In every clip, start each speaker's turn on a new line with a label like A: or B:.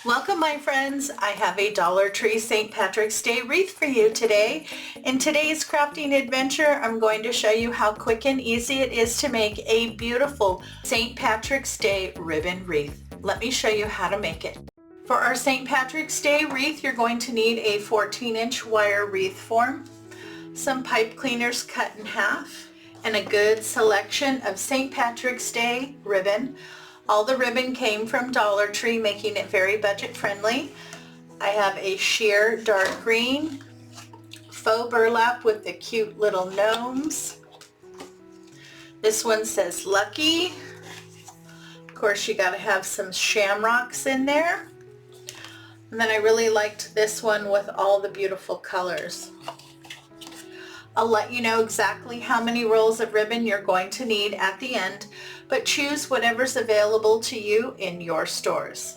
A: Welcome my friends, I have a Dollar Tree St. Patrick's Day wreath for you today. In today's crafting adventure, I'm going to show you how quick and easy it is to make a beautiful St. Patrick's Day ribbon wreath. Let me show you how to make it. For our St. Patrick's Day wreath, you're going to need a 14-inch wire wreath form, some pipe cleaners cut in half, and a good selection of St. Patrick's Day ribbon. All the ribbon came from Dollar Tree, making it very budget friendly. I have a sheer dark green, faux burlap with the cute little gnomes. This one says Lucky. Of course, you gotta have some shamrocks in there. And then I really liked this one with all the beautiful colors. I'll let you know exactly how many rolls of ribbon you're going to need at the end, but choose whatever's available to you in your stores.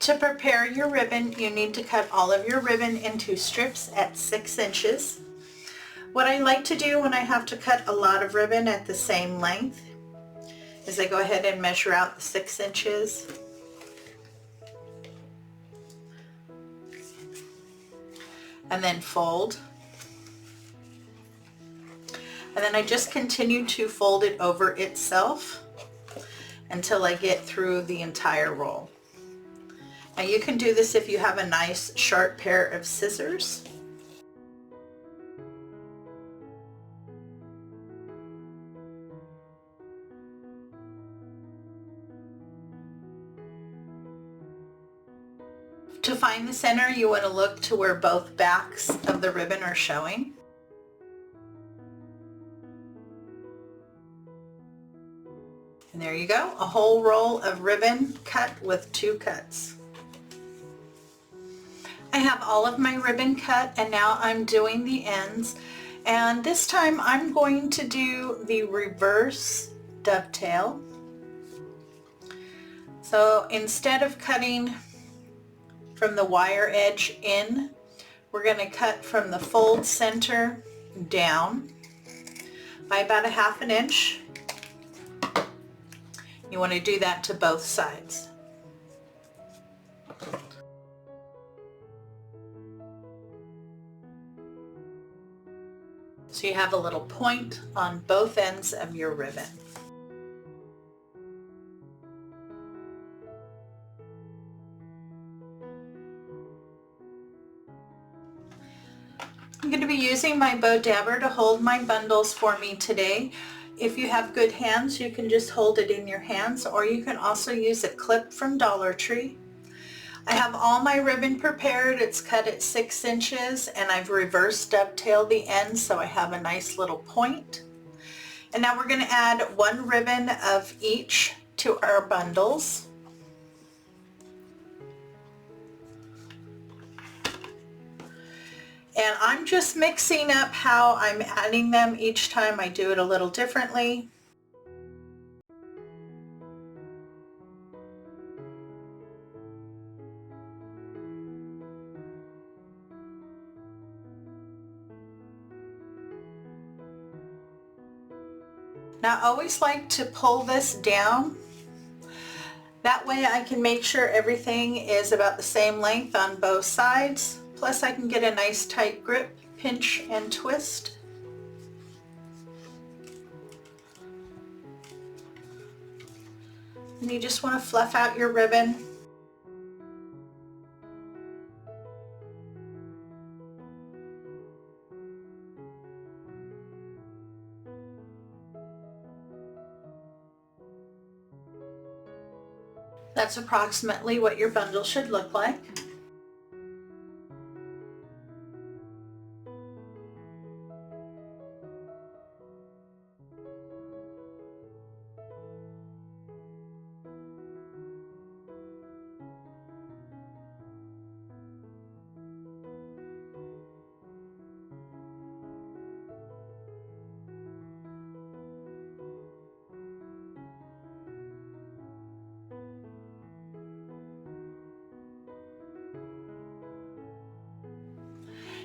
A: To prepare your ribbon, you need to cut all of your ribbon into strips at 6 inches. What I like to do when I have to cut a lot of ribbon at the same length is I go ahead and measure out the 6 inches. And then fold. And then I just continue to fold it over itself until I get through the entire roll. Now you can do this if you have a nice sharp pair of scissors. To find the center, you want to look to where both backs of the ribbon are showing. And there you go, a whole roll of ribbon cut with 2 cuts. I have all of my ribbon cut and now I'm doing the ends. And this time I'm going to do the reverse dovetail. So instead of cutting from the wire edge in, we're going to cut from the fold center down by about 1/2 inch. You want to do that to both sides. So you have a little point on both ends of your ribbon. I'm going to be using my bow dabber to hold my bundles for me today. If you have good hands, you can just hold it in your hands, or you can also use a clip from Dollar Tree. I have all my ribbon prepared. It's cut at 6 inches and I've reverse dovetailed the ends so I have a nice little point. And now we're going to add 1 ribbon of each to our bundles. And I'm just mixing up how I'm adding them each time. I do it a little differently. Now I always like to pull this down. That way I can make sure everything is about the same length on both sides. Plus I can get a nice tight grip, pinch and twist. And you just want to fluff out your ribbon. That's approximately what your bundle should look like.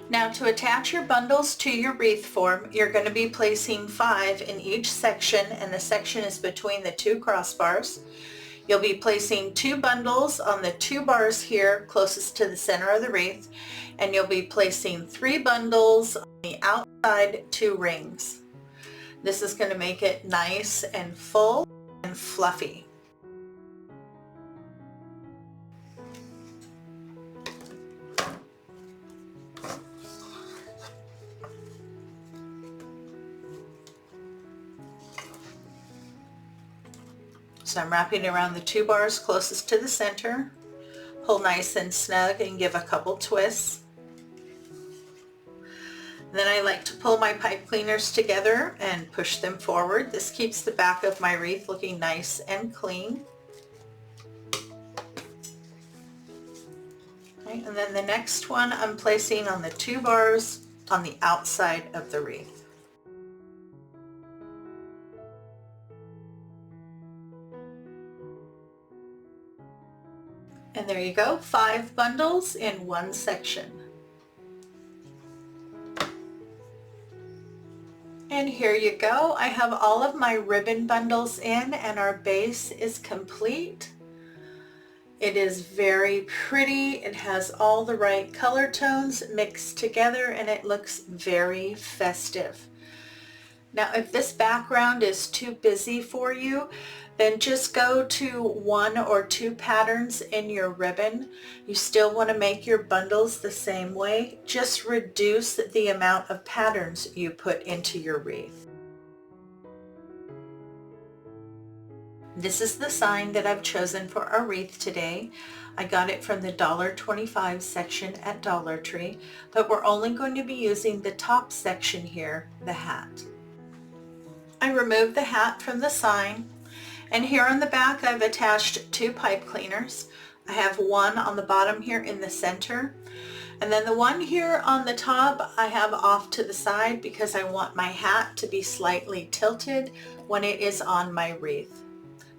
A: Now to attach your bundles to your wreath form, you're going to be placing 5 in each section, and the section is between the 2 crossbars. You'll be placing 2 bundles on the 2 bars here closest to the center of the wreath, and you'll be placing 3 bundles on the outside 2 rings. This is going to make it nice and full and fluffy. So I'm wrapping around the 2 bars closest to the center. Pull nice and snug and give a couple twists. Then I like to pull my pipe cleaners together and push them forward. This keeps the back of my wreath looking nice and clean. Okay, and then the next one I'm placing on the 2 bars on the outside of the wreath. And there you go, 5 bundles in 1 section. And here you go. I have all of my ribbon bundles in and our base is complete. It is very pretty. It has all the right color tones mixed together and it looks very festive. Now, if this background is too busy for you, then just go to 1 or 2 patterns in your ribbon. You still want to make your bundles the same way. Just reduce the amount of patterns you put into your wreath. This is the sign that I've chosen for our wreath today. I got it from the $1.25 section at Dollar Tree, but we're only going to be using the top section here, the hat. I removed the hat from the sign, and here on the back I've attached 2 pipe cleaners. I have one on the bottom here in the center, and then the one here on the top I have off to the side because I want my hat to be slightly tilted when it is on my wreath.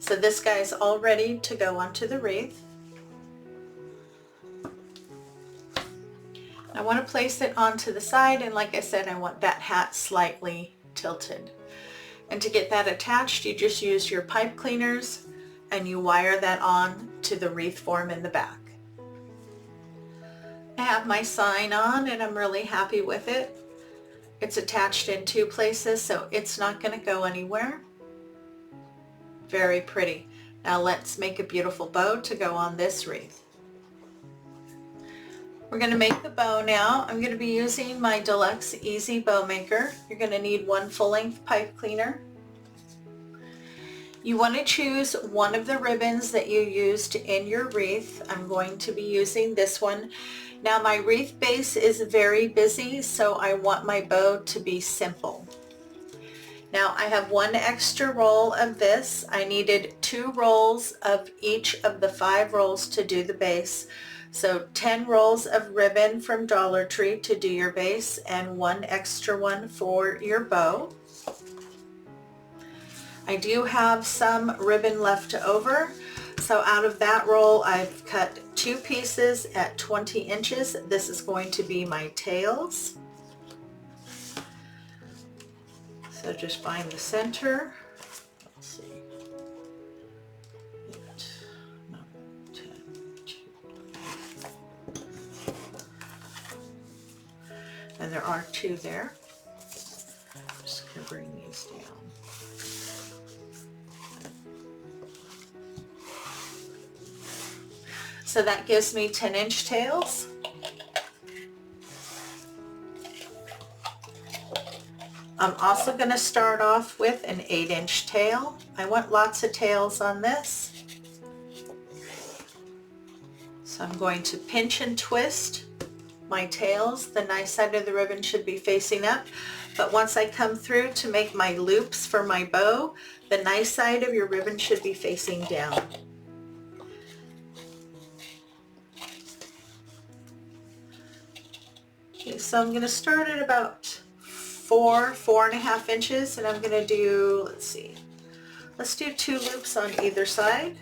A: So this guy's all ready to go onto the wreath. I want to place it onto the side, and like I said, I want that hat slightly tilted. And to get that attached, you just use your pipe cleaners and you wire that on to the wreath form in the back. I have my sign on and I'm really happy with it. It's attached in 2 places, so it's not going to go anywhere. Very pretty. Now let's make a beautiful bow to go on this wreath. We're going to make the bow now. I'm going to be using my Deluxe Easy Bow Maker. You're going to need 1 full-length pipe cleaner. You want to choose one of the ribbons that you used in your wreath. I'm going to be using this one. Now my wreath base is very busy, so I want my bow to be simple. Now I have 1 extra roll of this. I needed 2 rolls of each of the 5 rolls to do the base. So 10 rolls of ribbon from Dollar Tree to do your base and 1 extra one for your bow. I do have some ribbon left over, so out of that roll I've cut 2 pieces at 20 inches. This is going to be my tails. So just find the center. Let's see. 8, 9, 10, 2. And there are 2 there. I'm just going to bring these down. So that gives me 10-inch tails. I'm also going to start off with an 8-inch tail. I want lots of tails on this. So I'm going to pinch and twist my tails. The nice side of the ribbon should be facing up, but once I come through to make my loops for my bow, the nice side of your ribbon should be facing down. Okay, so I'm going to start at about 4.5 inches, and I'm going to do, let's do 2 loops on either side.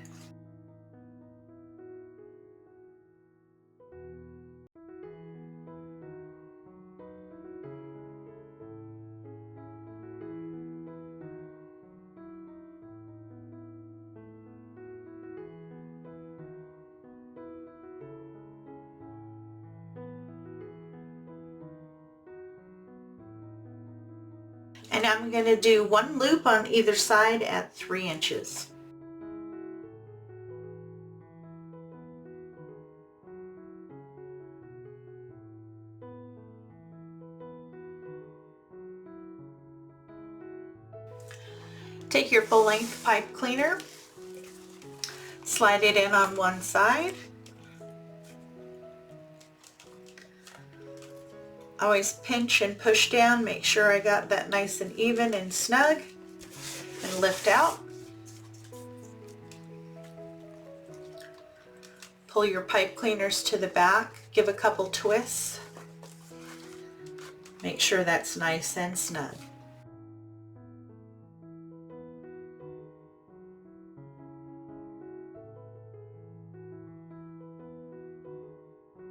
A: And I'm going to do one loop on either side at 3 inches. Take your full-length pipe cleaner, slide it in on one side. Always pinch and push down, make sure I got that nice and even and snug, and lift out. Pull your pipe cleaners to the back, give a couple twists. Make sure that's nice and snug.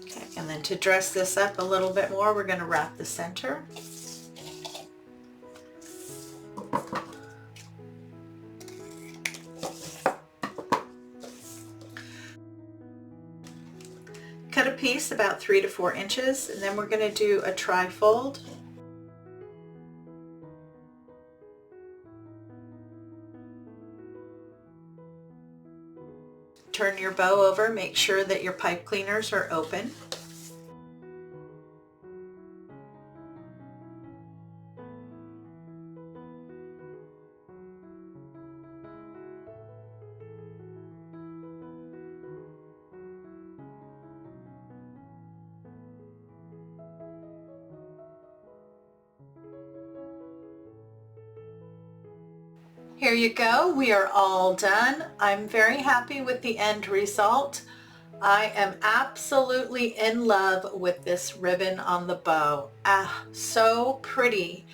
A: Okay, and then to dress this up a little bit more, we're going to wrap the center. Cut a piece about 3 to 4 inches, and then we're going to do a tri-fold. Turn your bow over, make sure that your pipe cleaners are open. Here you go, we are all done. I'm very happy with the end result. I am absolutely in love with this ribbon on the bow. So pretty.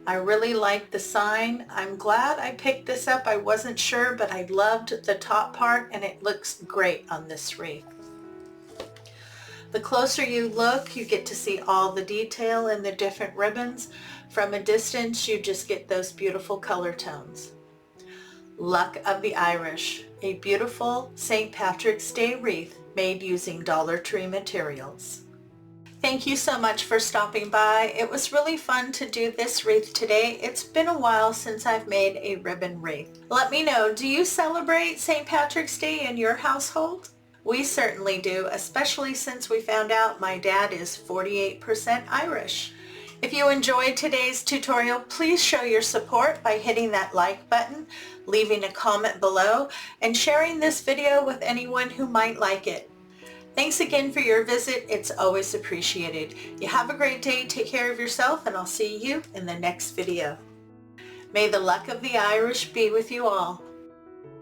A: I really like the sign. I'm glad I picked this up. I wasn't sure, but I loved the top part and it looks great on this wreath. The closer you look, you get to see all the detail in the different ribbons. From a distance, you just get those beautiful color tones. Luck of the Irish, a beautiful St. Patrick's Day wreath made using Dollar Tree materials. Thank you so much for stopping by. It was really fun to do this wreath today. It's been a while since I've made a ribbon wreath. Let me know, do you celebrate St. Patrick's Day in your household? We certainly do, especially since we found out my dad is 48% Irish. If you enjoyed today's tutorial, please show your support by hitting that like button, leaving a comment below, and sharing this video with anyone who might like it. Thanks again for your visit. It's always appreciated. You have a great day, take care of yourself, and I'll see you in the next video. May the luck of the Irish be with you all.